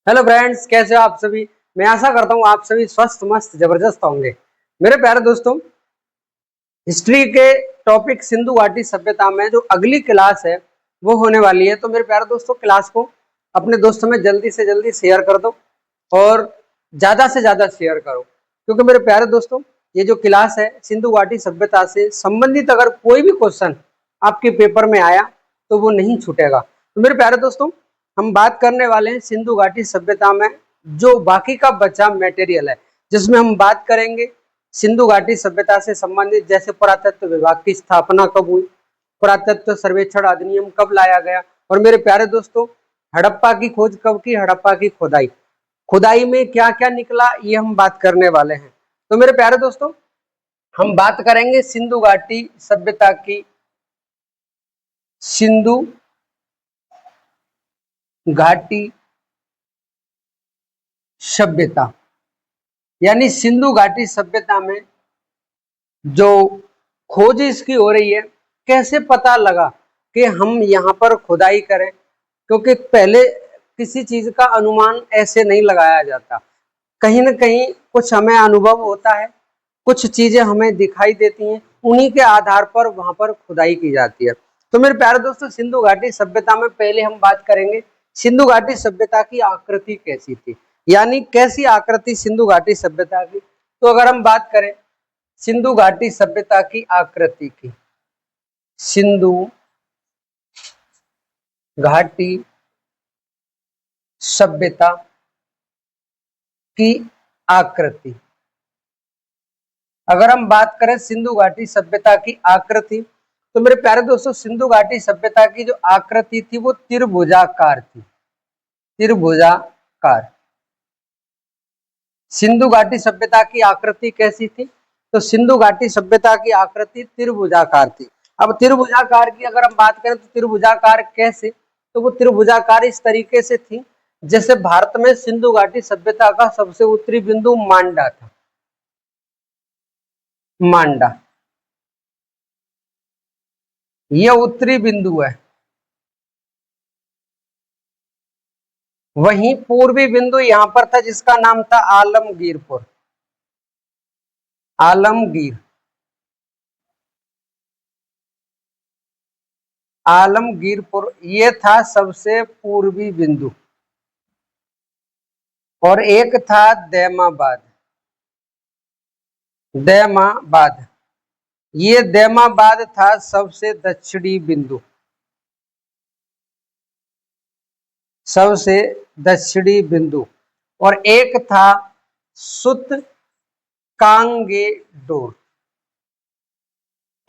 Hello friends, कैसे हो आप सभी। मैं आशा करता हूँ आप सभी स्वस्थ मस्त जबरदस्त होंगे। मेरे प्यारे दोस्तों, हिस्ट्री के टॉपिक सिंधु घाटी सभ्यता में जो अगली क्लास है वो होने वाली है। तो मेरे प्यारे दोस्तों, क्लास को अपने दोस्तों में जल्दी से जल्दी शेयर कर दो और ज़्यादा से ज़्यादा शेयर करो, क्योंकि मेरे प्यारे दोस्तों ये जो क्लास है सिंधु घाटी सभ्यता से संबंधित अगर कोई भी क्वेश्चन आपके पेपर में आया तो वो नहीं छूटेगा। तो मेरे प्यारे दोस्तों, हम बात करने वाले हैं सिंधु घाटी सभ्यता में जो बाकी का बचा मटेरियल है, जिसमें हम बात करेंगे सिंधु घाटी सभ्यता से संबंधित, जैसे पुरातत्व विभाग की स्थापना कब हुई, पुरातत्व सर्वेक्षण अधिनियम कब लाया गया, और मेरे प्यारे दोस्तों हड़प्पा की खोज कब की, हड़प्पा की खुदाई में क्या क्या निकला, ये हम बात करने वाले हैं। तो मेरे प्यारे दोस्तों, हम बात करेंगे सिंधु घाटी सभ्यता की, सिंधु घाटी सभ्यता यानी सिंधु घाटी सभ्यता में जो खोज इसकी हो रही है, कैसे पता लगा कि हम यहाँ पर खुदाई करें, क्योंकि पहले किसी चीज का अनुमान ऐसे नहीं लगाया जाता। कहीं ना कहीं कुछ हमें अनुभव होता है, कुछ चीजें हमें दिखाई देती हैं, उन्हीं के आधार पर वहां पर खुदाई की जाती है। तो मेरे प्यारे दोस्तों, सिंधु घाटी सभ्यता में पहले हम बात करेंगे सिंधु घाटी सभ्यता की आकृति कैसी थी, यानी कैसी आकृति सिंधु घाटी सभ्यता की। तो अगर हम बात करें सिंधु घाटी सभ्यता की आकृति की, सिंधु घाटी सभ्यता की आकृति, अगर हम बात करें सिंधु घाटी सभ्यता की आकृति, तो मेरे प्यारे दोस्तों सिंधु घाटी सभ्यता की जो आकृति थी वो त्रिभुजाकार थी। त्रिभुजाकार सिंधु घाटी सभ्यता की आकृति कैसी थी? तो सिंधु घाटी सभ्यता की आकृति त्रिभुजाकार थी। अब त्रिभुजाकार की अगर हम बात करें तो त्रिभुजाकार कैसे? तो वो त्रिभुजाकार इस तरीके से थी जैसे भारत में सिंधु घाटी सभ्यता का सबसे उत्तरी बिंदु मांडा था। मांडा यह उत्तरी बिंदु है, वहीं पूर्वी बिंदु यहां पर था जिसका नाम था आलमगीरपुर। आलमगीरपुर ये था सबसे पूर्वी बिंदु, और एक था दैमाबाद। ये दैमाबाद था सबसे दक्षिणी बिंदु, और एक था सुतकांगेडोर,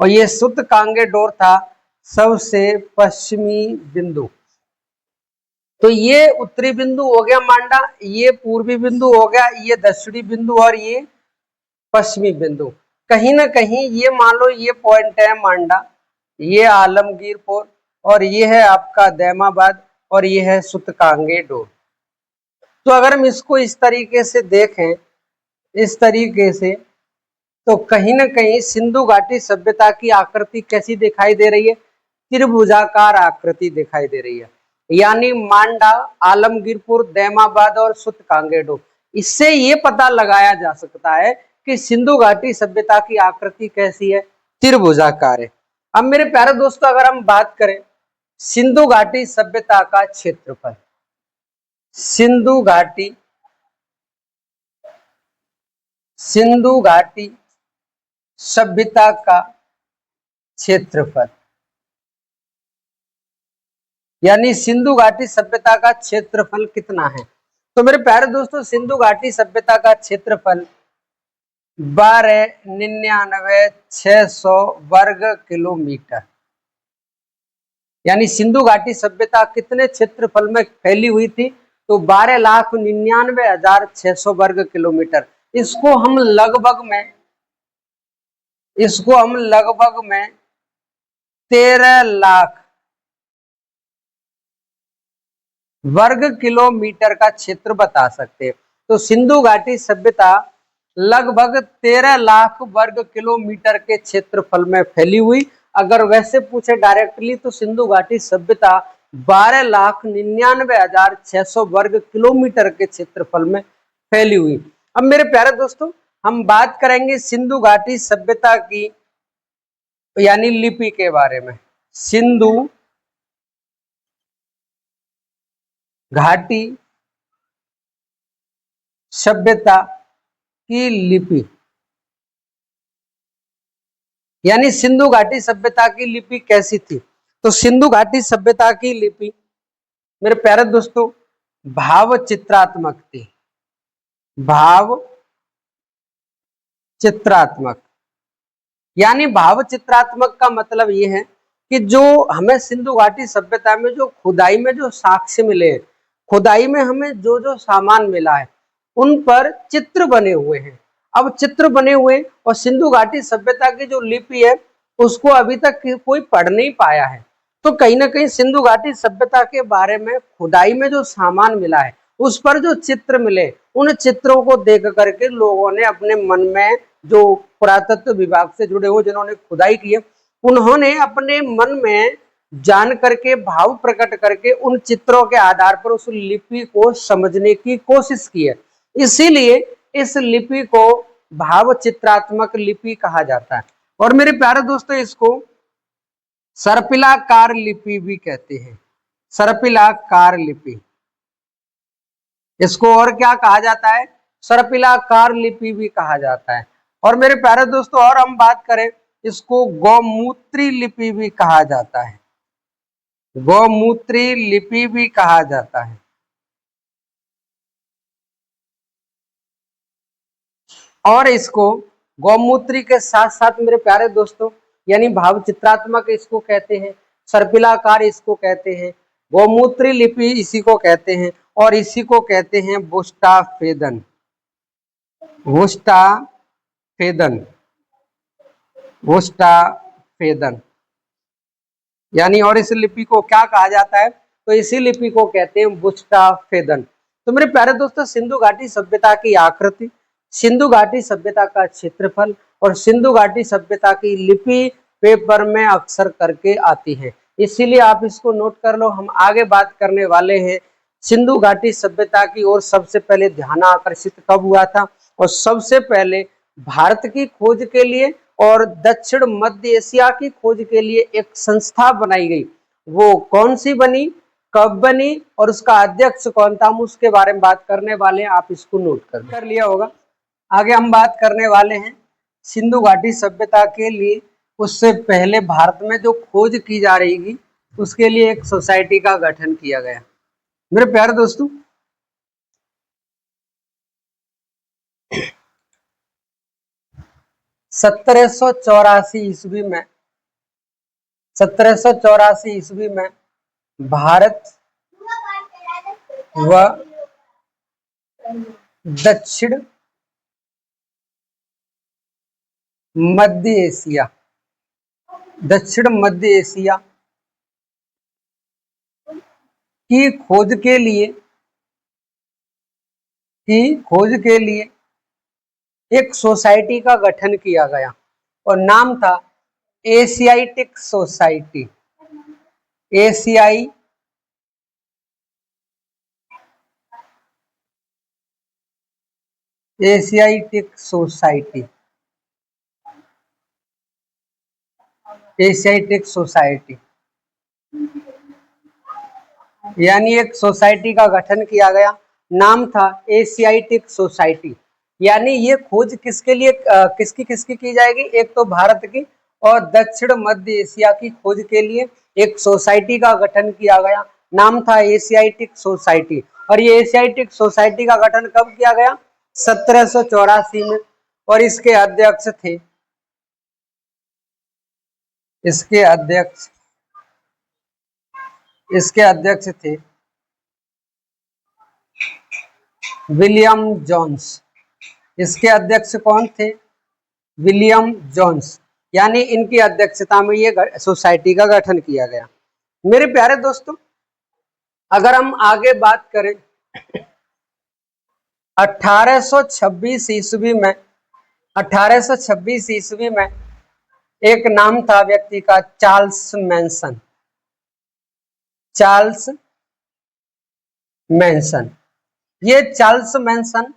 और ये सुतकांगेडोर था सबसे पश्चिमी बिंदु। तो ये उत्तरी बिंदु हो गया मांडा, ये पूर्वी बिंदु हो गया, ये दक्षिणी बिंदु, और ये पश्चिमी बिंदु। कहीं ना कहीं ये मान लो ये पॉइंट है मांडा, ये आलमगीरपुर, और ये है आपका दैमाबाद, और ये है सुतकांगेडोर। तो अगर हम इसको इस तरीके से देखें, इस तरीके से, तो कहीं ना कहीं सिंधु घाटी सभ्यता की आकृति कैसी दिखाई दे रही है? त्रिभुजाकार आकृति दिखाई दे रही है, यानी मांडा, आलमगीरपुर, दैमाबाद और सुतकांगेडोर। इससे ये पता लगाया जा सकता है कि सिंधु घाटी सभ्यता की आकृति कैसी है? त्रिभुजाकार है। अब मेरे प्यारे दोस्तों, अगर हम बात करें सिंधु घाटी सभ्यता का क्षेत्रफल, सिंधु घाटी सभ्यता का क्षेत्रफल, यानी सिंधु घाटी सभ्यता का क्षेत्रफल कितना है? तो मेरे प्यारे दोस्तों, सिंधु घाटी सभ्यता का क्षेत्रफल 12,99,600 वर्ग किलोमीटर, यानी सिंधु घाटी सभ्यता कितने क्षेत्रफल में फैली हुई थी? तो 12,99,600 वर्ग किलोमीटर। इसको हम लगभग में 13 लाख वर्ग किलोमीटर का क्षेत्र बता सकते हैं। तो सिंधु घाटी सभ्यता लगभग 13 लाख वर्ग किलोमीटर के क्षेत्रफल में फैली हुई। अगर वैसे पूछे डायरेक्टली तो सिंधु घाटी सभ्यता 12,99,600 वर्ग किलोमीटर के क्षेत्रफल में फैली हुई। अब मेरे प्यारे दोस्तों, हम बात करेंगे सिंधु घाटी सभ्यता की यानी लिपि के बारे में। सिंधु घाटी सभ्यता की लिपि यानी सिंधु घाटी सभ्यता की लिपि कैसी थी? तो सिंधु घाटी सभ्यता की लिपि मेरे प्यारे दोस्तों भाव चित्रात्मक थी। भाव चित्रात्मक यानी भाव चित्रात्मक का मतलब ये है कि जो हमें सिंधु घाटी सभ्यता में जो खुदाई में जो साक्ष्य मिले, खुदाई में हमें जो जो सामान मिला है उन पर चित्र बने हुए हैं। अब चित्र बने हुए और सिंधु घाटी सभ्यता की जो लिपि है उसको अभी तक कोई पढ़ नहीं पाया है। तो कहीं ना कहीं सिंधु घाटी सभ्यता के बारे में खुदाई में जो सामान मिला है उस पर जो चित्र मिले, उन चित्रों को देख करके लोगों ने अपने मन में, जो पुरातत्व विभाग से जुड़े हुए जिन्होंने खुदाई की है, उन्होंने अपने मन में जान करके भाव प्रकट करके उन चित्रों के आधार पर उस लिपि को समझने की कोशिश की है। इसीलिए इस लिपि को भाव चित्रात्मक लिपि कहा जाता है। और मेरे प्यारे दोस्तों इसको सर्पिलाकार लिपि भी कहते हैं। सर्पिलाकार लिपि, इसको और क्या कहा जाता है? सर्पिलाकार लिपि भी कहा जाता है। और मेरे प्यारे दोस्तों और हम बात करें, इसको गौमूत्री लिपि भी कहा जाता है। गौमूत्री लिपि भी कहा जाता है। और इसको गौमूत्री के साथ साथ मेरे प्यारे दोस्तों यानी भाव चित्रात्मक इसको कहते हैं, सर्पिलाकार इसको कहते हैं, गौमूत्री लिपि इसी को कहते हैं, और इसी को कहते हैं वुस्टाफेदन। वुस्टाफेदन, वुस्टाफेदन यानी, और इस लिपि को क्या कहा जाता है? तो इसी लिपि को कहते हैं वुस्टाफेदन। तो मेरे प्यारे दोस्तों सिंधु घाटी सभ्यता की आकृति, सिंधु घाटी सभ्यता का क्षेत्रफल और सिंधु घाटी सभ्यता की लिपि पेपर में अक्सर करके आती है, इसीलिए आप इसको नोट कर लो। हम आगे बात करने वाले हैं सिंधु घाटी सभ्यता की ओर सबसे पहले ध्यान आकर्षित कब हुआ था, और सबसे पहले भारत की खोज के लिए और दक्षिण मध्य एशिया की खोज के लिए एक संस्था बनाई गई। वो कौन सी बनी, कब बनी और उसका अध्यक्ष कौन था, हम उसके बारे में बात करने वाले हैं। आप इसको नोट कर लिया होगा। आगे हम बात करने वाले हैं सिंधु घाटी सभ्यता के लिए उससे पहले भारत में जो खोज की जा रही थी उसके लिए एक सोसाइटी का गठन किया गया। मेरे प्यारे दोस्तों 1784 ईस्वी में 1784 ईस्वी में भारत व दक्षिण मध्य एशिया की खोज के लिए एक सोसाइटी का गठन किया गया और नाम था Asiatic society. Asiatic society, Asiatic society यानी एक सोसाइटी का गठन किया गया, नाम था एशियाटिक सोसाइटी। यानी ये खोज किसके लिए किसकी की जाएगी? एक तो भारत की और दक्षिण मध्य एशिया की खोज के लिए एक सोसाइटी का गठन किया गया, नाम था एशियाटिक सोसाइटी। और ये एशियाटिक सोसाइटी का गठन कब किया गया? 1784 में। और इसके अध्यक्ष थे विलियम जोन्स। इसके अध्यक्ष कौन थे? William Jones. यानी इनकी अध्यक्षता में ये सोसाइटी का गठन किया गया। मेरे प्यारे दोस्तों अगर हम आगे बात करें 1826 ईस्वी में एक नाम था व्यक्ति का, चार्ल्स मैनसन। Charles Manson. ये चार्ल्स मैनसन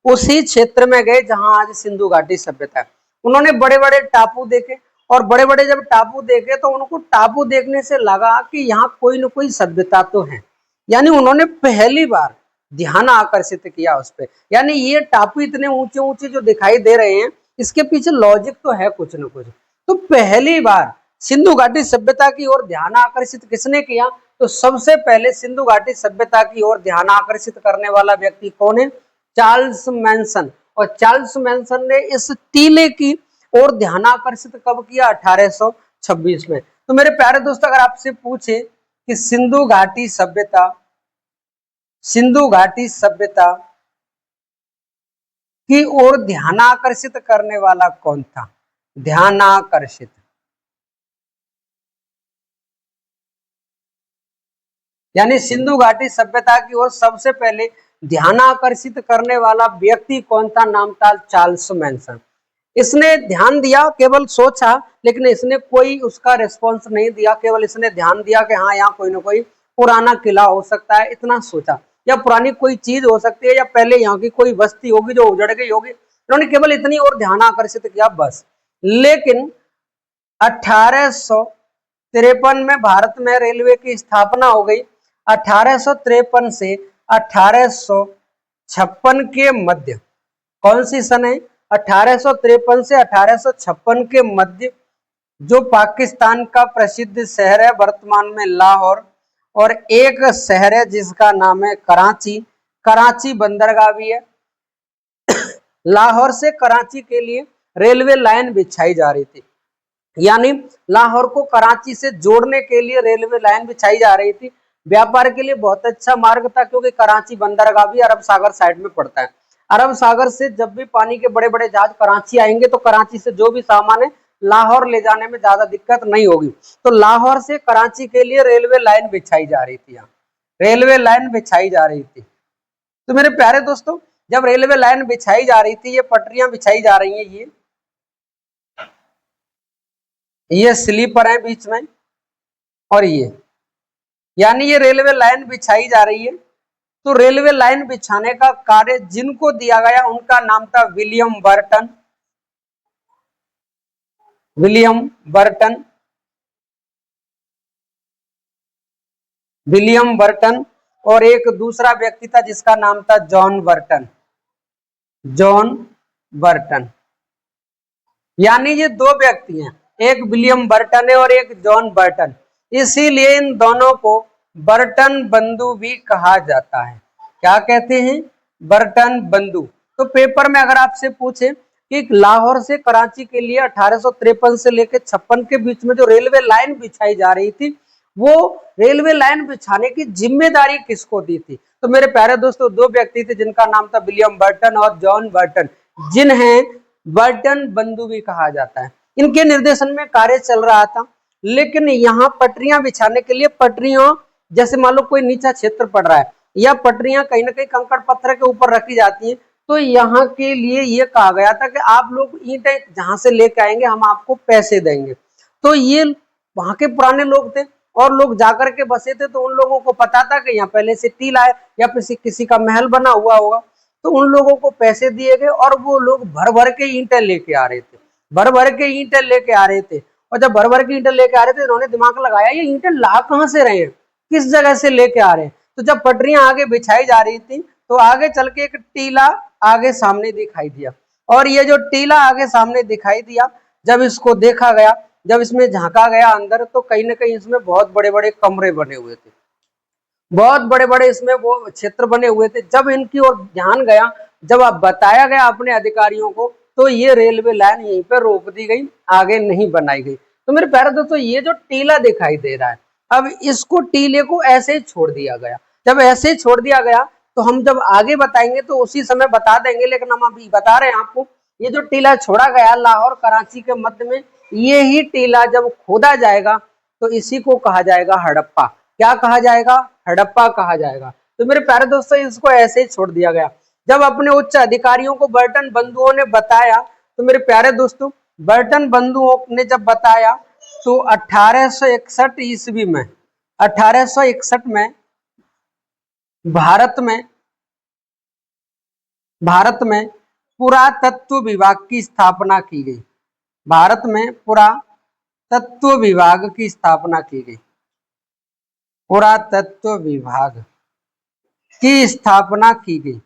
उसी क्षेत्र में गए जहां आज सिंधु घाटी सभ्यता है। उन्होंने बड़े बड़े टापू देखे, और बड़े बड़े जब टापू देखे तो उनको टापू देखने से लगा कि यहाँ कोई न कोई सभ्यता तो है। यानी उन्होंने पहली बार ध्यान आकर्षित किया उस पर। यानी ये टापू इतने ऊंचे ऊंचे जो दिखाई दे रहे हैं, इसके पीछे लॉजिक तो है कुछ न कुछ। तो पहली बार सिंधु घाटी सभ्यता की ओर ध्यान आकर्षित किसने किया? तो सबसे पहले सिंधु घाटी सभ्यता की ओर ध्यान आकर्षित करने वाला व्यक्ति कौन है? Charles Manson. और चार्ल्स मैनसन ने इस टीले की ओर ध्यान आकर्षित कब किया? 1826 में। तो मेरे प्यारे दोस्तों, अगर आपसे पूछे कि सिंधु घाटी सभ्यता की ओर ध्यान आकर्षित करने वाला कौन था? ध्यान आकर्षित, यानी सिंधु घाटी सभ्यता की ओर सबसे पहले ध्यान आकर्षित करने वाला व्यक्ति कौन था? नाम था चार्ल्स मैनसन। इसने ध्यान दिया, केवल सोचा, लेकिन इसने कोई उसका रिस्पॉन्स नहीं दिया। केवल इसने ध्यान दिया कि हाँ, यहाँ कोई ना कोई पुराना किला हो सकता है, इतना सोचा, या पुरानी कोई चीज हो सकती है, या पहले यहाँ की कोई बस्ती होगी जो उजड़ गई होगी। उन्होंने केवल इतनी और ध्यान आकर्षित किया, बस। लेकिन 1853 में भारत में रेलवे की स्थापना हो गई। 1853 से 1856 के मध्य, कौन सी सन है? 1853 से 1856 के मध्य जो पाकिस्तान का प्रसिद्ध शहर है वर्तमान में लाहौर, और एक शहर है जिसका नाम है कराची। कराची बंदरगाह भी है। लाहौर से कराची के लिए रेलवे लाइन बिछाई जा रही थी, यानी लाहौर को कराची से जोड़ने के लिए रेलवे लाइन बिछाई जा रही थी। व्यापार के लिए बहुत अच्छा मार्ग था, क्योंकि कराची बंदरगाह भी अरब सागर साइड में पड़ता है। अरब सागर से जब भी पानी के बड़े बड़े जहाज कराची आएंगे तो कराची से जो भी सामान है लाहौर ले जाने में ज्यादा दिक्कत नहीं होगी। तो लाहौर से कराची के लिए रेलवे लाइन बिछाई जा रही थी, यहाँ रेलवे लाइन बिछाई जा रही थी। तो मेरे प्यारे दोस्तों, जब रेलवे लाइन बिछाई जा रही थी, ये पटरियां बिछाई जा रही हैं, ये स्लीपर है बीच में, और ये, यानी ये रेलवे लाइन बिछाई जा रही है। तो रेलवे लाइन बिछाने का कार्य जिनको दिया गया उनका नाम था William Burton. William Burton, William Burton, और एक दूसरा व्यक्ति था जिसका नाम था जॉन बर्टन। जॉन बर्टन, यानी ये दो व्यक्ति हैं, एक विलियम बर्टन है और एक जॉन बर्टन। इसीलिए इन दोनों को बर्टन बंधु भी कहा जाता है। क्या कहते हैं? बर्टन बंधु। तो पेपर में अगर आपसे पूछे कि लाहौर से कराची के लिए 1853 से लेकर 56 के बीच में जो रेलवे लाइन बिछाई जा रही थी, वो रेलवे लाइन बिछाने की जिम्मेदारी किसको दी थी? तो मेरे प्यारे दोस्तों, दो व्यक्ति थे जिनका नाम था विलियम बर्टन और जॉन बर्टन, जिन्हें बर्टन बंधु भी कहा जाता है। इनके निर्देशन में कार्य चल रहा था। लेकिन यहाँ पटरियां बिछाने के लिए, पटरियां जैसे मान लो कोई नीचा क्षेत्र पड़ रहा है, या पटरियां कहीं ना कहीं कंकड़ पत्थर के ऊपर रखी जाती हैं, तो यहाँ के लिए ये कहा गया था कि आप लोग ईंटें जहां से लेके आएंगे हम आपको पैसे देंगे। तो ये वहां के पुराने लोग थे और लोग जाकर के बसे थे, तो उन लोगों को पता था कि यहाँ पहले से टीला है या किसी का महल बना हुआ होगा। तो उन लोगों को पैसे दिए गए और वो लोग भर भर के ईंटें लेके आ रहे थे, भर भर के ईंटें लेके आ रहे थे। और जब भर भर के ईंटें लेके आ रहे थे, इन्होंने दिमाग लगाया ये ईंटें ला कहां से रहे हैं, किस जगह से लेके आ रहे हैं। तो जब पटरियां आगे बिछाई जा रही थी, तो आगे चल के एक टीला आगे सामने दिखाई दिया, और ये जो टीला आगे सामने दिखाई दिया, जब इसको देखा गया, जब इसमें झांका गया अंदर, तो कहीं ना कहीं इसमें बहुत बड़े बड़े कमरे बने हुए थे, बहुत बड़े बड़े इसमें वो क्षेत्र बने हुए थे। जब इनकी ओर ध्यान गया, जब आप बताया गया अपने अधिकारियों को, तो ये रेलवे लाइन यहीं पर रोक दी गई, आगे नहीं बनाई गई। तो मेरे प्यारे दोस्तों, ये जो टीला दिखाई दे रहा है, अब इसको टीले को ऐसे ही छोड़ दिया गया। जब ऐसे ही छोड़ दिया गया, तो हम जब आगे बताएंगे तो उसी समय बता देंगे, लेकिन हम अभी बता रहे हैं आपको, ये जो टीला छोड़ा गया लाहौर कराची के मध्य में, ये ही टीला जब खोदा जाएगा तो इसी को कहा जाएगा हड़प्पा। क्या कहा जाएगा? हड़प्पा कहा जाएगा। तो मेरे प्यारे दोस्तों, इसको ऐसे ही छोड़ दिया गया। जब अपने उच्च अधिकारियों को बर्टन बंधुओं ने बताया, तो मेरे प्यारे दोस्तों, बर्टन बंधुओं ने जब बताया, तो 1861 ईस्वी में 1861 में भारत में पुरातत्व विभाग की स्थापना की गई। भारत में पुरातत्व विभाग की स्थापना की गई। पुरातत्व विभाग की स्थापना की गई।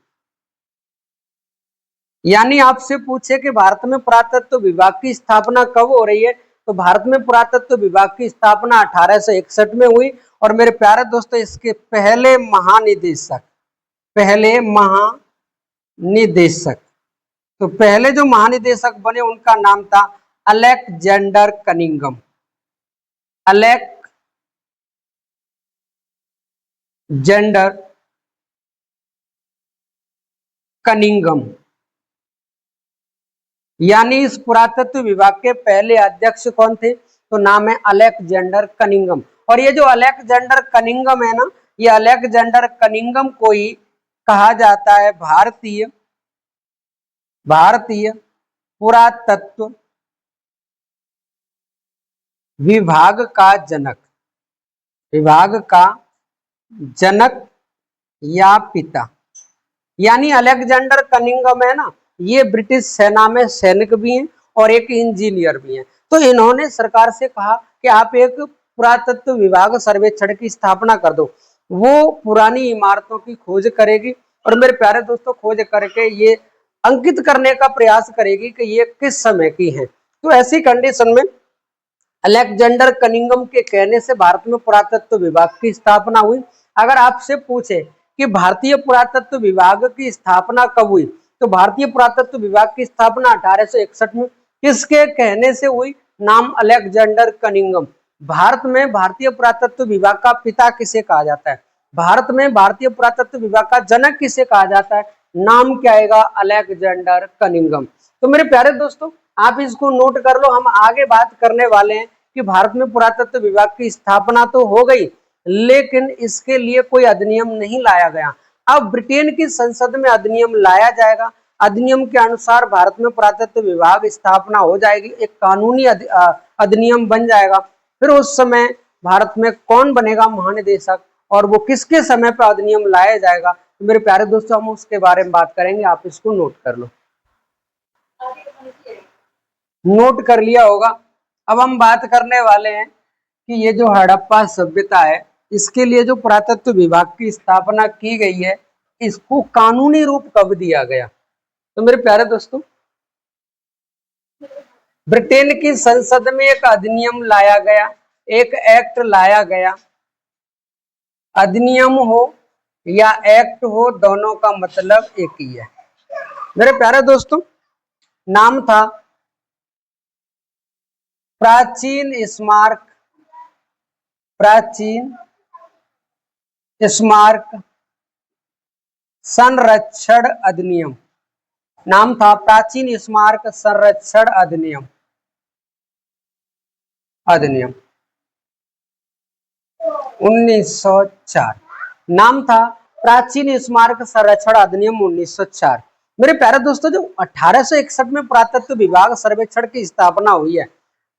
यानी आपसे पूछे कि भारत में पुरातत्व विभाग की स्थापना कब हो रही है, तो भारत में पुरातत्व विभाग की स्थापना 1861 में हुई। और मेरे प्यारे दोस्तों, इसके पहले महानिदेशक, तो पहले जो महानिदेशक बने उनका नाम था अलेक्जेंडर कनिंघम। अलेक्जेंडर कनिंघम, यानी इस पुरातत्व विभाग के पहले अध्यक्ष कौन थे, तो नाम है अलेक्जेंडर कनिंघम। और ये जो अलेक्जेंडर कनिंघम है ना, ये अलेक्जेंडर कनिंघम को ही कहा जाता है भारतीय पुरातत्व विभाग का जनक या पिता। यानी अलेक्जेंडर कनिंघम है ना, ये ब्रिटिश सेना में सैनिक भी हैं और एक इंजीनियर भी हैं। तो इन्होंने सरकार से कहा कि आप एक पुरातत्व विभाग सर्वेक्षण की स्थापना कर दो। वो पुरानी इमारतों की खोज करेगी और मेरे प्यारे दोस्तों, खोज करके ये अंकित करने का प्रयास करेगी कि ये किस समय की है। तो ऐसी कंडीशन में अलेक्जेंडर कनिंघम के कहने से भारत में पुरातत्व विभाग की स्थापना हुई। अगर आपसे पूछे कि भारतीय पुरातत्व विभाग की स्थापना कब हुई, तो भारतीय पुरातत्व विभाग की स्थापना 1861 में किसके कहने से हुई, नाम अलेक्जेंडर कनिंघम। भारत में भारतीय पुरातत्व विभाग का पिता किसे कहा जाता है, भारत में भारतीय पुरातत्व विभाग का जनक किसे कहा जाता है, नाम क्या आएगा, अलेक्जेंडर कनिंघम। तो मेरे प्यारे दोस्तों, आप इसको नोट कर लो। हम आगे बात करने वाले हैं कि भारत में पुरातत्व विभाग की स्थापना तो हो गई, लेकिन इसके लिए कोई अधिनियम नहीं लाया गया। अब ब्रिटेन की संसद में अधिनियम लाया जाएगा। अधिनियम के अनुसार भारत में पुरातत्व विभाग स्थापना हो जाएगी, एक कानूनी अधिनियम बन जाएगा। फिर उस समय भारत में कौन बनेगा महानिदेशक और वो किसके समय पर अधिनियम लाया जाएगा, तो मेरे प्यारे दोस्तों हम उसके बारे में बात करेंगे। आप इसको नोट कर लो, नोट कर लिया होगा। अब हम बात करने वाले हैं कि ये जो हड़प्पा सभ्यता है, इसके लिए जो पुरातत्व विभाग की स्थापना की गई है, इसको कानूनी रूप कब दिया गया, तो मेरे प्यारे दोस्तों ब्रिटेन की संसद में एक अधिनियम लाया गया, एक एक्ट लाया गया। अधिनियम हो या एक्ट हो, दोनों का मतलब एक ही है मेरे प्यारे दोस्तों। नाम था प्राचीन स्मारक संरक्षण अधिनियम। नाम था प्राचीन स्मारक संरक्षण अधिनियम 1904। नाम था प्राचीन स्मारक संरक्षण अधिनियम 1904। मेरे प्यारे दोस्तों, जो 1861 में पुरातत्व विभाग सर्वेक्षण की स्थापना हुई है,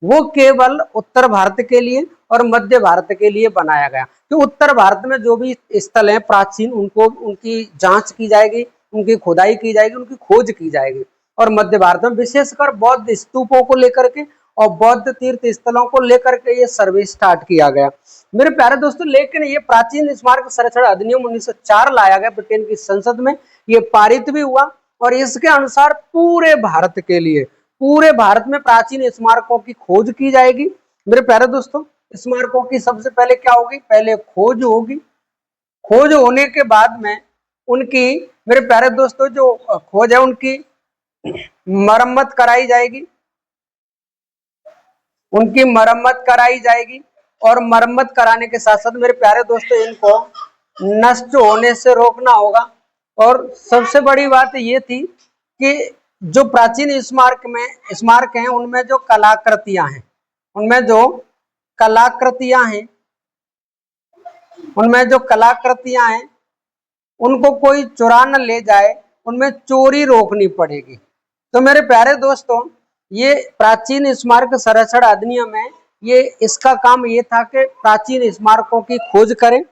वो केवल उत्तर भारत के लिए और मध्य भारत के लिए बनाया गया। तो उत्तर भारत में जो भी स्थल हैं प्राचीन, उनकी जांच की जाएगी, उनकी खुदाई की जाएगी, उनकी खोज की जाएगी। और मध्य भारत में विशेषकर बौद्ध स्तूपों को लेकर के और बौद्ध तीर्थ स्थलों को लेकर के ये सर्वे स्टार्ट किया गया मेरे प्यारे दोस्तों। लेकिन ये प्राचीन स्मारक संरक्षण अधिनियम 1904 लाया गया ब्रिटेन की संसद में, ये पारित भी हुआ और इसके अनुसार पूरे भारत में प्राचीन स्मारकों की खोज की जाएगी। मेरे प्यारे दोस्तों, स्मारकों की सबसे पहले क्या होगी, पहले खोज होगी। खोज होने के बाद में उनकी, मेरे प्यारे दोस्तों, जो खोज है उनकी मरम्मत कराई जाएगी, और मरम्मत कराने के साथ साथ मेरे प्यारे दोस्तों इनको नष्ट होने से रोकना होगा। और सबसे बड़ी बात ये थी कि जो प्राचीन स्मारक हैं उनमें जो कलाकृतियां हैं उनको कोई चुरा न ले जाए, उनमें चोरी रोकनी पड़ेगी। तो मेरे प्यारे दोस्तों, ये प्राचीन स्मारक संरक्षण अधिनियम है, ये इसका काम ये था कि प्राचीन स्मारकों की खोज करे,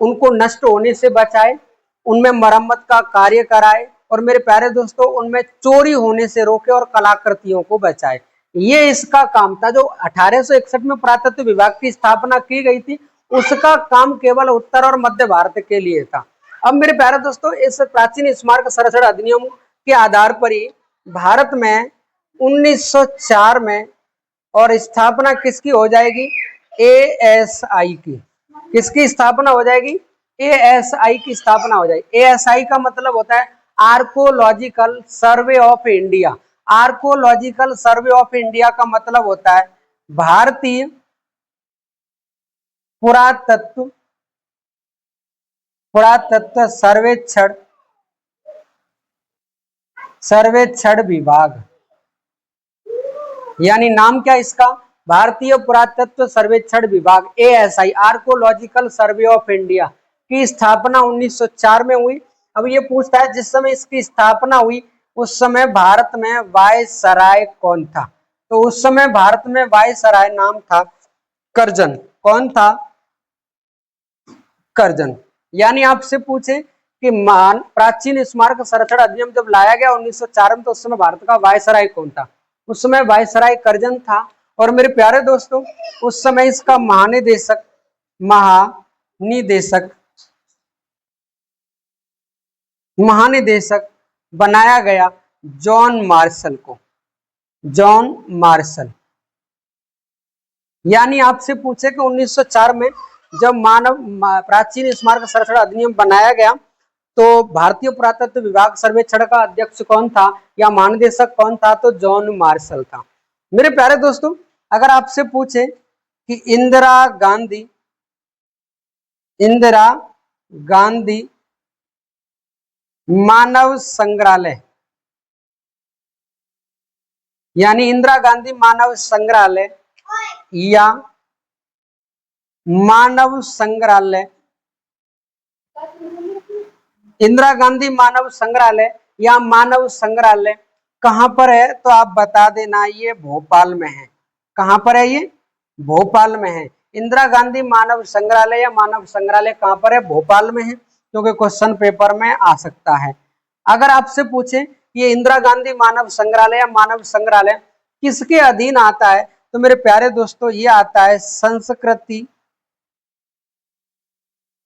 उनको नष्ट होने से बचाए, उनमें मरम्मत का कार्य कराए और मेरे प्यारे दोस्तों उनमें चोरी होने से रोके और कलाकृतियों को बचाए। ये इसका काम था। जो 1861 में पुरातत्व विभाग की स्थापना की गई थी, उसका काम केवल उत्तर और मध्य भारत के लिए था। अब मेरे प्यारे दोस्तों इस प्राचीन स्मारक संरक्षण अधिनियम के आधार पर ही भारत में 1904 में और स्थापना किसकी हो जाएगी? एएसआई की। किसकी स्थापना हो जाएगी? एएसआई की स्थापना हो जाएगी। एएसआई का मतलब होता है archaeological survey of India. Archaeological survey of India का मतलब होता है भारतीय पुरातत्व सर्वेक्षण विभाग। यानी नाम क्या इसका? भारतीय पुरातत्व सर्वेक्षण विभाग, ASI, archaeological survey of India की स्थापना 1904 में हुई। अब ये पूछता है जिस समय इसकी स्थापना हुई उस समय भारत में वायसराय कौन था? तो उस समय भारत में वायसराय नाम था कर्जन। कौन था? कर्जन। यानी आपसे पूछे कि प्राचीन स्मारक संरक्षण अधिनियम जब लाया गया 1904 में, तो उस समय भारत का वायसराय कौन था? उस समय वायसराय कर्जन था। और मेरे प्यारे दोस्तों उस समय इसका महानिदेशक बनाया गया जॉन मार्शल को। John Marshall. यानी आपसे पूछे कि 1904 में जब प्राचीन स्मारक संरक्षण अधिनियम बनाया गया तो भारतीय पुरातत्व विभाग सर्वेक्षण का अध्यक्ष कौन था या महानिदेशक कौन था? तो जॉन मार्शल था। मेरे प्यारे दोस्तों अगर आपसे पूछे कि इंदिरा गांधी मानव संग्रहालय, यानी इंदिरा गांधी मानव संग्रहालय या मानव संग्रहालय, इंदिरा गांधी मानव संग्रहालय या मानव संग्रहालय कहां पर है? तो आप बता देना। ये भोपाल में है। कहां पर है? ये भोपाल में है। इंदिरा गांधी मानव संग्रहालय या मानव संग्रहालय कहां पर है? भोपाल में है, क्योंकि क्वेश्चन पेपर में आ सकता है। अगर आपसे पूछे ये इंदिरा गांधी मानव संग्रहालय या मानव संग्रहालय किसके अधीन आता है? तो मेरे प्यारे दोस्तों ये आता है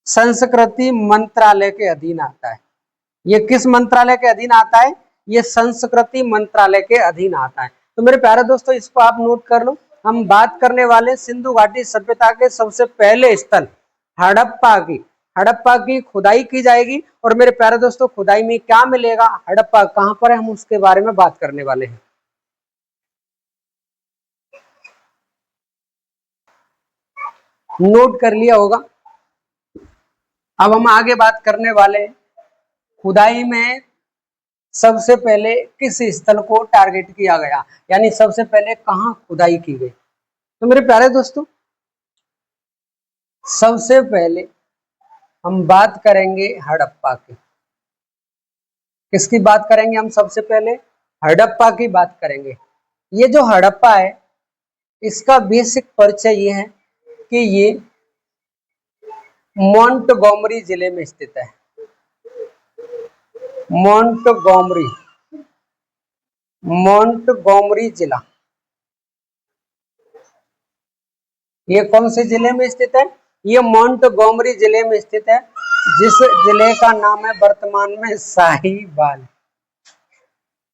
संस्कृति मंत्रालय के अधीन आता है। ये किस मंत्रालय के अधीन आता है? ये संस्कृति मंत्रालय के अधीन आता है। तो मेरे प्यारे दोस्तों इसको आप नोट कर लो। हम बात करने वाले सिंधु घाटी सभ्यता के सबसे पहले स्थल हड़प्पा की खुदाई की जाएगी। और मेरे प्यारे दोस्तों खुदाई में क्या मिलेगा, हड़प्पा कहां पर है, हम उसके बारे में बात करने वाले हैं। नोट कर लिया होगा। अब हम आगे बात करने वाले हैं खुदाई में सबसे पहले किस स्थल को टारगेट किया गया, यानी सबसे पहले कहां खुदाई की गई। तो मेरे प्यारे दोस्तों सबसे पहले हम बात करेंगे हड़प्पा की। किसकी बात करेंगे हम? सबसे पहले हड़प्पा की बात करेंगे। ये जो हड़प्पा है इसका बेसिक परिचय ये है कि ये मोंटगोमरी जिले में स्थित है। मोंटगोमरी जिला, ये कौन से जिले में स्थित है? ये मोंटगोमरी जिले में स्थित है, जिस जिले का नाम है वर्तमान में शाहीवाल।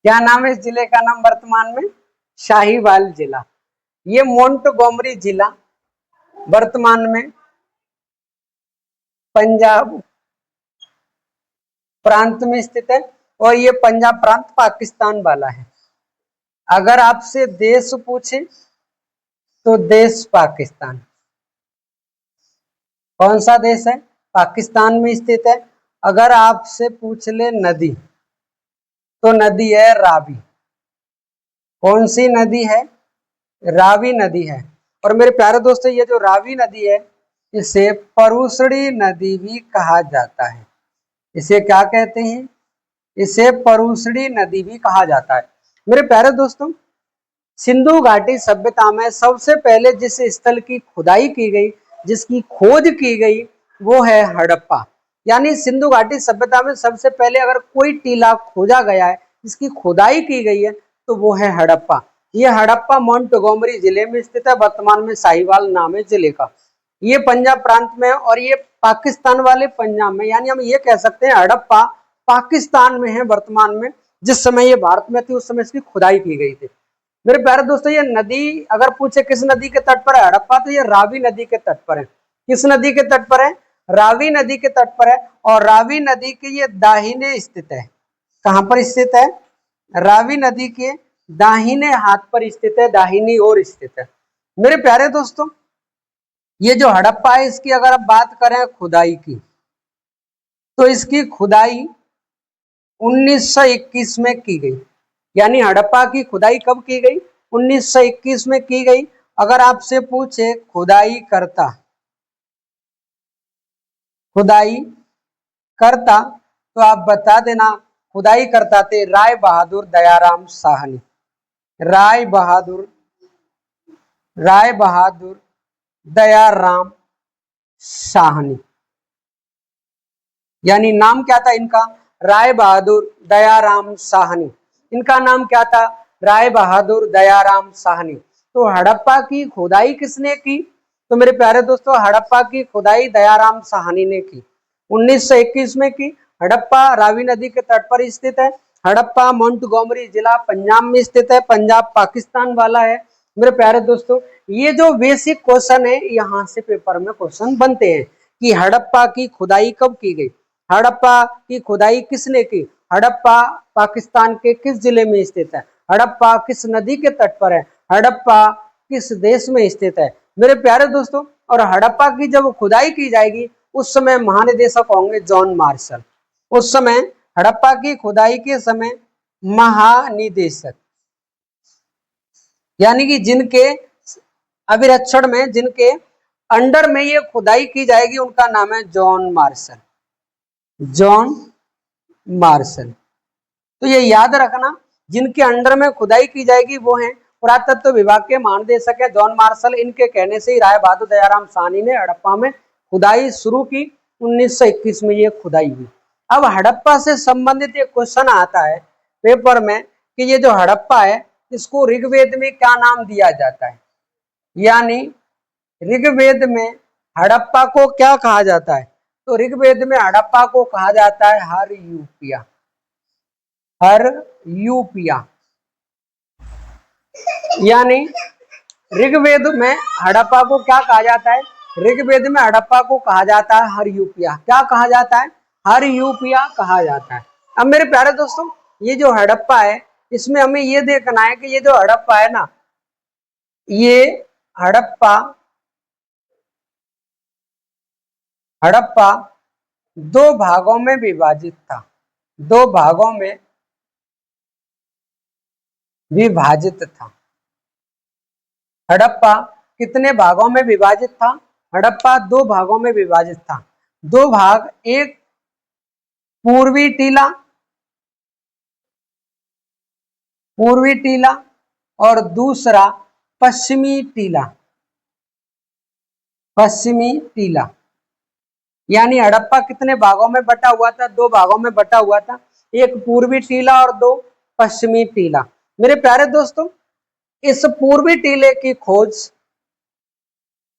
क्या नाम है इस जिले का नाम वर्तमान में? शाहीवाल जिला। ये मोंटगोमरी जिला वर्तमान में पंजाब प्रांत में स्थित है और ये पंजाब प्रांत पाकिस्तान वाला है। अगर आपसे देश पूछे तो देश पाकिस्तान। कौन सा देश है? पाकिस्तान में स्थित है। अगर आपसे पूछ ले नदी तो नदी है रावी। कौन सी नदी है? रावी नदी है। और मेरे प्यारे दोस्तों ये जो रावी नदी है इसे परुसड़ी नदी भी कहा जाता है। इसे क्या कहते हैं? इसे परुसड़ी नदी भी कहा जाता है। मेरे प्यारे दोस्तों सिंधु घाटी सभ्यता में सबसे पहले जिस स्थल की खुदाई की गई, जिसकी खोज की गई, वो है हड़प्पा। यानी सिंधु घाटी सभ्यता में सबसे पहले अगर कोई टीला खोजा गया है, जिसकी खुदाई की गई है, तो वो है हड़प्पा। ये हड़प्पा मोंटगोमरी जिले में स्थित है, वर्तमान में साहिवाल नाम है जिले का। ये पंजाब प्रांत में है और ये पाकिस्तान वाले पंजाब में, यानी हम ये कह सकते हैं हड़प्पा पाकिस्तान में है वर्तमान में। जिस समय ये भारत में थी उस समय इसकी खुदाई की गई थी। मेरे प्यारे दोस्तों, ये नदी अगर पूछे किस नदी के तट पर है हड़प्पा, तो ये रावी नदी के तट पर है। किस नदी के तट पर है? रावी नदी के तट पर है। और रावी नदी के ये दाहिने स्थित है। कहां पर स्थित है? रावी नदी के दाहिने हाथ पर स्थित है, दाहिनी ओर स्थित है। मेरे प्यारे दोस्तों, ये जो हड़प्पा है, इसकी अगर आप बात करें खुदाई की, तो इसकी खुदाई 1921 में की गई। यानी हड़प्पा की खुदाई कब की गई? 1921 में की गई। अगर आपसे पूछे खुदाई करता तो आप बता देना खुदाई करता थे राय बहादुर दयाराम साहनी। राय बहादुर दयाराम साहनी, यानी नाम क्या था इनका? राय बहादुर दयाराम साहनी। इनका नाम क्या था? राय बहादुर दयाराम साहनी। तो हड़प्पा की खुदाई किसने की? तो मेरे प्यारे दोस्तों, हड़प्पा की खुदाई दयाराम साहनी ने की। 1921 में की। हड़प्पा रावी नदी के तट पर स्थित है। हड़प्पा मोंटगोमरी जिला पंजाब में स्थित है, पंजाब पाकिस्तान वाला है। मेरे प्यारे दोस्तों, ये जो बेसिक क्वेश्चन है, यहाँ से पेपर में क्वेश्चन बनते हैं कि हड़प्पा की खुदाई कब की गई, हड़प्पा की खुदाई किसने की, हड़प्पा पाकिस्तान के किस जिले में स्थित है, हड़प्पा किस नदी के तट पर है, हड़प्पा किस देश में स्थित है। मेरे प्यारे दोस्तों, और हड़प्पा की जब खुदाई की जाएगी उस समय महानिदेशक होंगे जॉन मार्शल। उस समय हड़प्पा की खुदाई के समय महानिदेशक, यानी कि जिनके अभिरक्षण में, जिनके अंडर में ये खुदाई की जाएगी, उनका नाम है जॉन मार्शल। John Marshall. तो ये याद रखना, जिनके अंडर में खुदाई की जाएगी वो हैं पुरातत्व विभाग के महानिदेशक है जॉन मार्शल। इनके कहने से ही राय बहादुर दयाराम साहनी ने हड़प्पा में खुदाई शुरू की। 1921 में ये खुदाई हुई। अब हड़प्पा से संबंधित एक क्वेश्चन आता है पेपर में कि ये जो हड़प्पा है, इसको ऋग्वेद में क्या नाम दिया जाता है? यानी ऋग्वेद में हड़प्पा को क्या कहा जाता है? तो ऋग्वेद में हड़प्पा को कहा जाता है हरयूपिया। हरयूपिया, यानी ऋग्वेद में हड़प्पा को क्या कहा जाता है? ऋग्वेद में हड़प्पा को कहा जाता है हरयूपिया। क्या कहा जाता है? हरयूपिया कहा जाता है। अब मेरे प्यारे दोस्तों, ये जो हड़प्पा है, इसमें हमें ये देखना है कि ये जो हड़प्पा है ना, ये हड़प्पा दो भागों में विभाजित था। दो भागों में विभाजित था। हड़प्पा कितने भागों में विभाजित था? हड़प्पा दो भागों में विभाजित था। दो भाग, एक पूर्वी टीला और दूसरा पश्चिमी टीला। यानी हड़प्पा कितने भागों में बटा हुआ था? दो भागों में बटा हुआ था, एक पूर्वी टीला और दो पश्चिमी टीला। मेरे प्यारे दोस्तों, इस पूर्वी टीले की खोज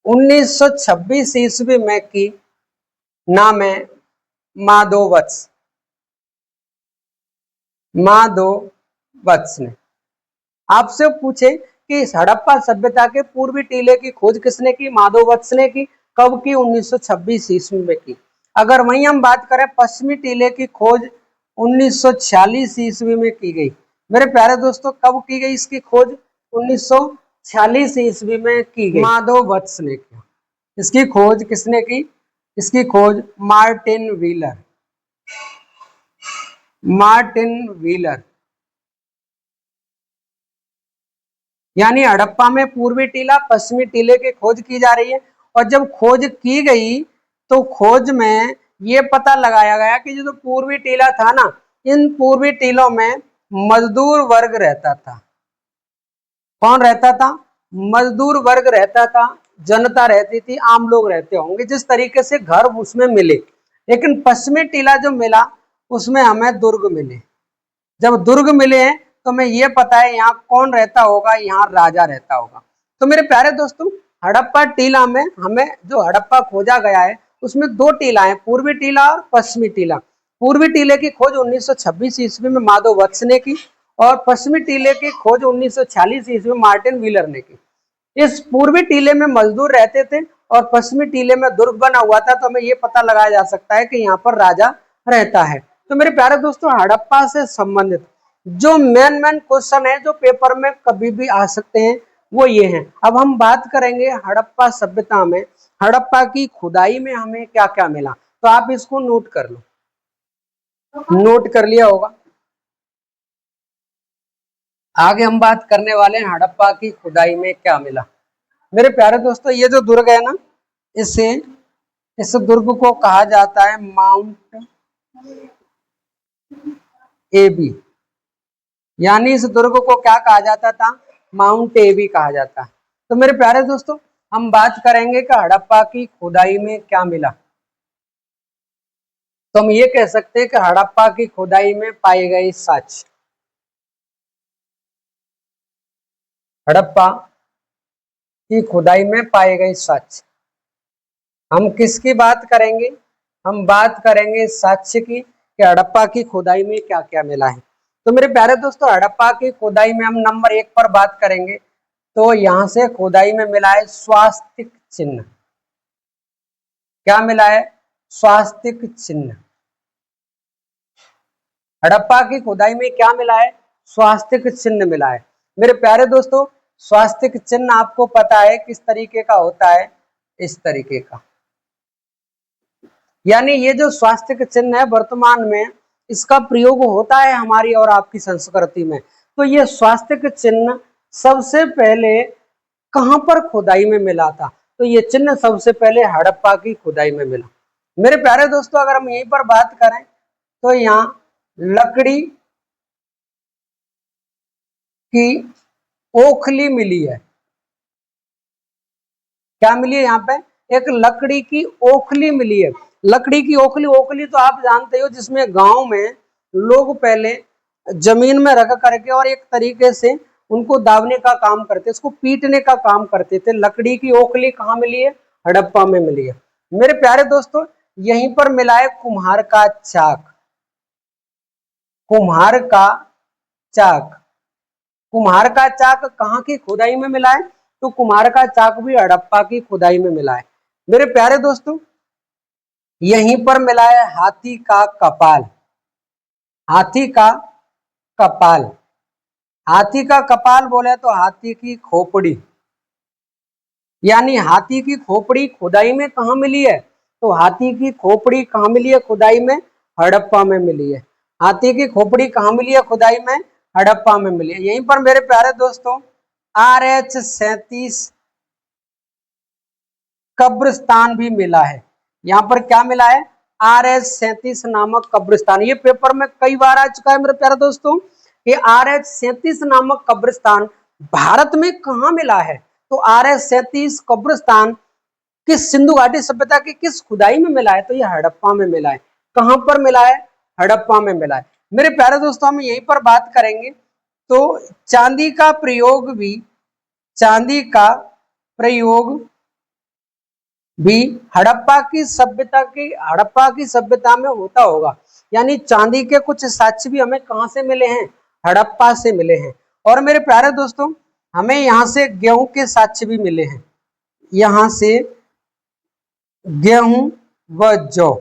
1926 ईस्वी में की। नाम है माधोवत्स ने। आपसे पूछे कि इस हड़प्पा सभ्यता के पूर्वी टीले की खोज किसने की? माधोवत्स ने की। कब की? 1926 ईस्वी में की। अगर वहीं हम बात करें पश्चिमी टीले की खोज 1946 ईस्वी में की गई। मेरे प्यारे दोस्तों, कब की गई इसकी खोज? 1946 ईस्वी में की गई। माधोवत्स ने की। इसकी खोज किसने की? इसकी खोज मार्टिन व्हीलर। यानी हड़प्पा में पूर्वी टीला पश्चिमी टीले की खोज की जा रही है। और जब खोज की गई तो खोज में ये पता लगाया गया कि जो पूर्वी टीला था ना, इन पूर्वी टीलों में मजदूर वर्ग रहता था। कौन रहता था? मजदूर वर्ग रहता था, जनता रहती थी, आम लोग रहते होंगे, जिस तरीके से घर उसमें मिले। लेकिन पश्चिमी टीला जो मिला उसमें हमें दुर्ग मिले। जब दुर्ग मिले हैं तो हमें ये पता है यहाँ कौन रहता होगा, यहाँ राजा रहता होगा। तो मेरे प्यारे दोस्तों, हड़प्पा टीला में हमें जो हड़प्पा खोजा गया है उसमें दो टीला है, पूर्वी टीला और पश्चिमी टीला। पूर्वी टीले की खोज 1926 ईस्वी में माधव वत्स ने की और पश्चिमी टीले की खोज 1946 ईस्वी में मार्टिन व्हीलर ने की। इस पूर्वी टीले में मजदूर रहते थे और पश्चिमी टीले में दुर्ग बना हुआ था, तो हमें ये पता लगाया जा सकता है कि यहाँ पर राजा रहता है। तो मेरे प्यारे दोस्तों, हड़प्पा से संबंधित जो मेन क्वेश्चन है जो पेपर में कभी भी आ सकते हैं वो ये हैं। अब हम बात करेंगे हड़प्पा सभ्यता में, हड़प्पा की खुदाई में हमें क्या क्या मिला, तो आप इसको नोट कर लो, नोट कर लिया होगा। आगे हम बात करने वाले हैं हड़प्पा की खुदाई में क्या मिला। मेरे प्यारे दोस्तों, ये जो दुर्ग है ना, इस दुर्ग को कहा जाता है माउंट एबी, यानी इस दुर्ग को क्या कहा जाता था? माउंट एबी कहा जाता है। तो मेरे प्यारे दोस्तों, हम बात करेंगे कि हड़प्पा की खुदाई में क्या मिला। तो हम ये कह सकते हैं कि हड़प्पा की खुदाई में पाए गए साक्ष्य, हड़प्पा की खुदाई में पाए गए साक्ष्य, हम किसकी बात करेंगे? हम बात करेंगे साक्ष्य की, कि हड़प्पा की खुदाई में क्या क्या मिला है। तो मेरे प्यारे दोस्तों, हड़प्पा की खुदाई में हम नंबर 1 पर बात करेंगे, तो यहां से खुदाई में मिला है स्वास्तिक चिन्ह। क्या मिला है? स्वास्तिक चिन्ह। हड़प्पा की खुदाई में क्या मिला है? स्वास्तिक चिन्ह मिला है। मेरे प्यारे दोस्तों, स्वास्तिक चिन्ह आपको पता है किस तरीके का होता है? इस तरीके का, यानी ये जो स्वास्तिक चिन्ह है वर्तमान में इसका प्रयोग होता है हमारी और आपकी संस्कृति में। तो ये स्वास्तिक चिन्ह सबसे पहले कहां पर खुदाई में मिला था? तो ये चिन्ह सबसे पहले हड़प्पा की खुदाई में मिला। मेरे प्यारे दोस्तों, अगर हम यहीं पर बात करें तो यहाँ लकड़ी की ओखली मिली है। क्या मिली है? यहाँ पे एक लकड़ी की ओखली मिली है। लकड़ी की ओखली, ओखली तो आप जानते हो जिसमें गांव में लोग पहले जमीन में रख करके और एक तरीके से उनको दावने का काम करते, उसको पीटने का काम करते थे। लकड़ी की ओखली कहाँ मिली है? हड़प्पा में मिली है। मेरे प्यारे दोस्तों, यहीं पर मिला है कुम्हार का चाक। कुम्हार का चाक, कुम्हार का चाक कहाँ की खुदाई में मिला है? तो कुम्हार का चाक भी हड़प्पा की खुदाई में मिला है। मेरे प्यारे दोस्तों, यहीं पर मिला है हाथी का कपाल। हाथी का कपाल, हाथी का कपाल बोले तो हाथी की खोपड़ी, यानी हाथी की खोपड़ी खुदाई में कहाँ मिली है? तो हाथी की खोपड़ी कहाँ मिली है खुदाई में? हड़प्पा में मिली है। हाथी की खोपड़ी कहाँ मिली है खुदाई में? हड़प्पा में मिली है। यहीं पर मेरे प्यारे दोस्तों RH-37 कब्रिस्तान भी मिला है। यहाँ पर क्या मिला है? RH-37 नामक कब्रिस्तान। ये पेपर में कई बार आ चुका है मेरे प्यारे दोस्तों। ये RH-37 नामक कब्रिस्तान भारत में कहाँ मिला है? तो RH-37 कब्रिस्तान किस सिंधु घाटी सभ्यता की किस खुदाई में मिला है? तो ये हड़प्पा में मिला है। कहां पर मिला है? हड़प्पा में मिला है। मेरे प्यारे दोस्तों, हम यहीं पर बात करेंगे तो चांदी का प्रयोग भी, चांदी का प्रयोग भी हड़प्पा की सभ्यता में होता होगा। यानी चांदी के कुछ साक्ष्य भी हमें कहां से मिले हैं? हड़प्पा से मिले हैं। और मेरे प्यारे दोस्तों, हमें यहां से गेहूं के साक्ष्य भी मिले हैं। यहां से गेहूं व जौ,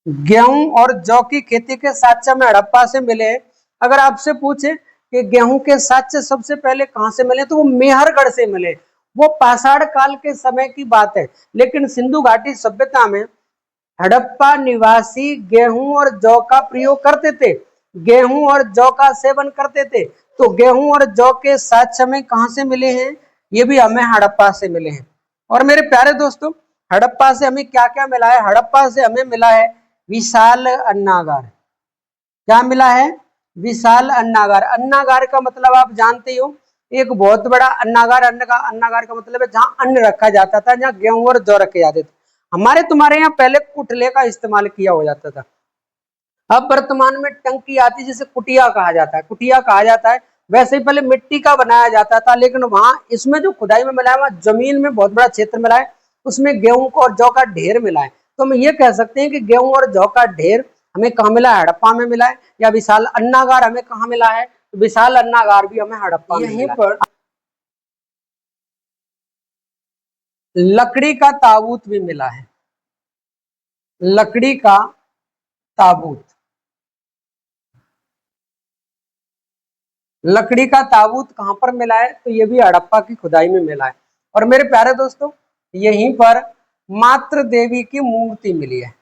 गेहूं और जौ की खेती के साक्ष्य हमें हड़प्पा से मिले हैं। अगर आपसे पूछे कि गेहूं के साक्ष्य सबसे पहले कहां से मिले, तो वो मेहरगढ़ से मिले। वो पाषाण काल के समय की बात है। लेकिन सिंधु घाटी सभ्यता में हड़प्पा निवासी गेहूं और जौ का प्रयोग करते थे, गेहूं और जौ का सेवन करते थे। तो गेहूं और जौ के साक्ष्य हमें कहां से मिले हैं? ये भी हमें हड़प्पा से मिले हैं। और मेरे प्यारे दोस्तों, हड़प्पा से हमें क्या क्या मिला है? हड़प्पा से हमें मिला है विशाल अन्नागार। क्या मिला है? विशाल अन्नागार। अन्नागार का मतलब आप जानते हो, एक बहुत बड़ा अन्नागार। अन्नागार का मतलब है जहाँ अन्न रखा जाता था, जहाँ गेहूं और जौ रखे जाते थे। हमारे तुम्हारे यहाँ पहले कुटले का इस्तेमाल किया हो जाता था, अब वर्तमान में टंकी आती है जिसे कुटिया कहा जाता है, कुटिया कहा जाता है। वैसे ही पहले मिट्टी का बनाया जाता था, लेकिन वहां इसमें जो खुदाई में मिला है, वहां जमीन में बहुत बड़ा क्षेत्र मिला है, उसमें गेहूं को और जौ का ढेर मिला है। तो हम ये कह सकते हैं कि गेहूं और जौ का ढेर हमें कहाँ मिला है, हड़प्पा में मिला है। या विशाल अन्नागार हमें कहाँ मिला है, तो विशाल अन्नागार भी हमें हड़प्पा में मिला है। लकड़ी का ताबूत भी मिला है, लकड़ी का ताबूत, लकड़ी का ताबूत कहां पर मिला है, तो ये भी हड़प्पा की खुदाई में मिला है। और मेरे प्यारे दोस्तों, यहीं पर मातृ देवी की मूर्ति मिली है,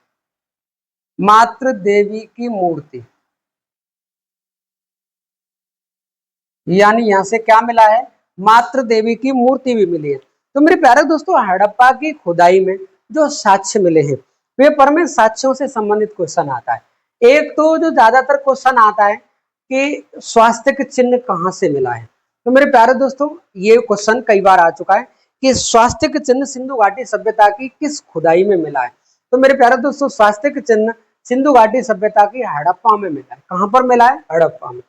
मातृ देवी की मूर्ति, यानी यहां से क्या मिला है, मातृ देवी की मूर्ति भी मिली है। तो मेरे प्यारे दोस्तों, हड़प्पा की खुदाई में जो साक्ष्य मिले हैं, पेपर में साक्ष्यों से संबंधित क्वेश्चन आता है। एक तो जो ज्यादातर क्वेश्चन आता है कि स्वास्तिक चिन्ह कहाँ से मिला है। तो मेरे प्यारे दोस्तों, ये क्वेश्चन कई बार आ चुका है कि स्वास्तिक चिन्ह सिंधु घाटी सभ्यता की किस खुदाई में मिला है। तो मेरे प्यारे दोस्तों, स्वास्तिक चिन्ह सिंधु घाटी सभ्यता की हड़प्पा में मिला है। कहां पर मिला है, हड़प्पा में।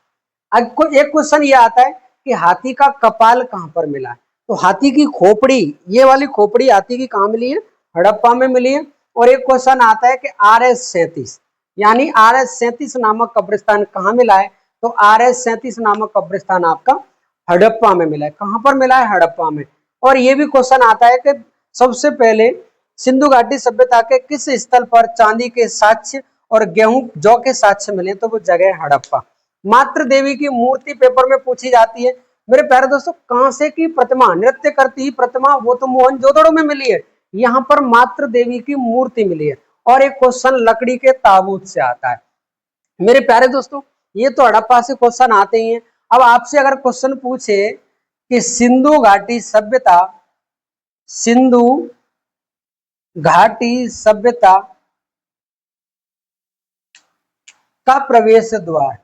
अब एक क्वेश्चन ये आता है कि हाथी का कपाल कहां पर मिला है, तो हाथी की खोपड़ी, ये वाली खोपड़ी हाथी की कहां मिली है, हड़प्पा में मिली है। और एक क्वेश्चन आता है कि RS-37 यानी RS-37 नामक कब्रिस्तान कहां मिला है, तो RS-37 नामक कब्रिस्तान आपका हड़प्पा में मिला है। कहां पर मिला है, हड़प्पा में। और ये भी क्वेश्चन आता है कि सबसे पहले सिंधु घाटी सभ्यता के किस स्थल पर चांदी के साक्ष्य और गेहूं जौ के साक्ष्य मिले, तो वो जगह हड़प्पा। मातृ देवी की मूर्ति पेपर में पूछी जाती है। मेरे प्यारे दोस्तों, कांसे की प्रतिमा, नृत्य करती प्रतिमा, वो तो मोहनजोदड़ो में मिली है, यहाँ पर मातृ देवी की मूर्ति मिली है। और एक क्वेश्चन लकड़ी के ताबूत से आता है। मेरे प्यारे दोस्तों, ये तो हड़प्पा से क्वेश्चन आते ही हैं। अब आपसे अगर क्वेश्चन पूछे कि सिंधु घाटी सभ्यता, सिंधु घाटी सभ्यता का प्रवेश द्वार,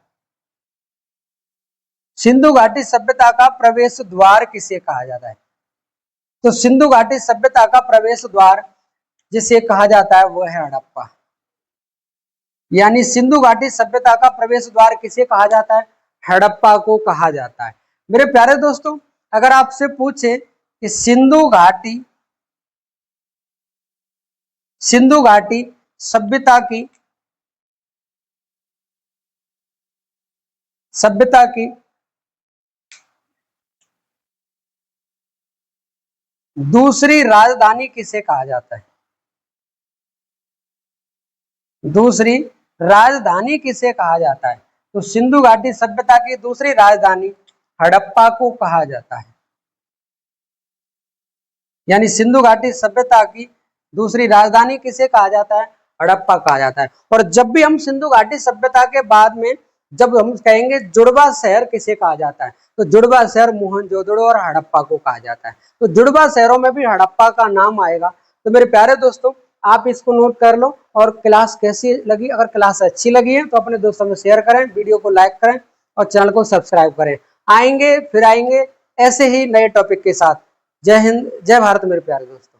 सिंधु घाटी सभ्यता का प्रवेश द्वार किसे कहा जाता है, तो सिंधु घाटी सभ्यता का प्रवेश द्वार जिसे कहा जाता है वो है हड़प्पा। यानी सिंधु घाटी सभ्यता का प्रवेश द्वार किसे कहा जाता है, हड़प्पा को कहा जाता है। मेरे प्यारे दोस्तों, अगर आपसे पूछे कि सिंधु घाटी सभ्यता की दूसरी राजधानी किसे कहा जाता है, दूसरी राजधानी किसे कहा जाता है, तो सिंधु घाटी सभ्यता की दूसरी राजधानी हड़प्पा को कहा जाता है। यानी सिंधु घाटी सभ्यता की दूसरी राजधानी किसे कहा जाता है, हड़प्पा कहा जाता है। और जब भी हम सिंधु घाटी सभ्यता के बाद में जब हम कहेंगे जुड़वा शहर किसे कहा जाता है, तो जुड़वा शहर मोहनजोदड़ो और हड़प्पा को कहा जाता है। तो जुड़वा शहरों में भी हड़प्पा का नाम आएगा। तो मेरे प्यारे दोस्तों, आप इसको नोट कर लो। और क्लास कैसी लगी, अगर क्लास अच्छी लगी है तो अपने दोस्तों में शेयर करें, वीडियो को लाइक करें और चैनल को सब्सक्राइब करें। आएंगे फिर आएंगे ऐसे ही नए टॉपिक के साथ। जय हिंद, जय भारत मेरे प्यारे दोस्तों।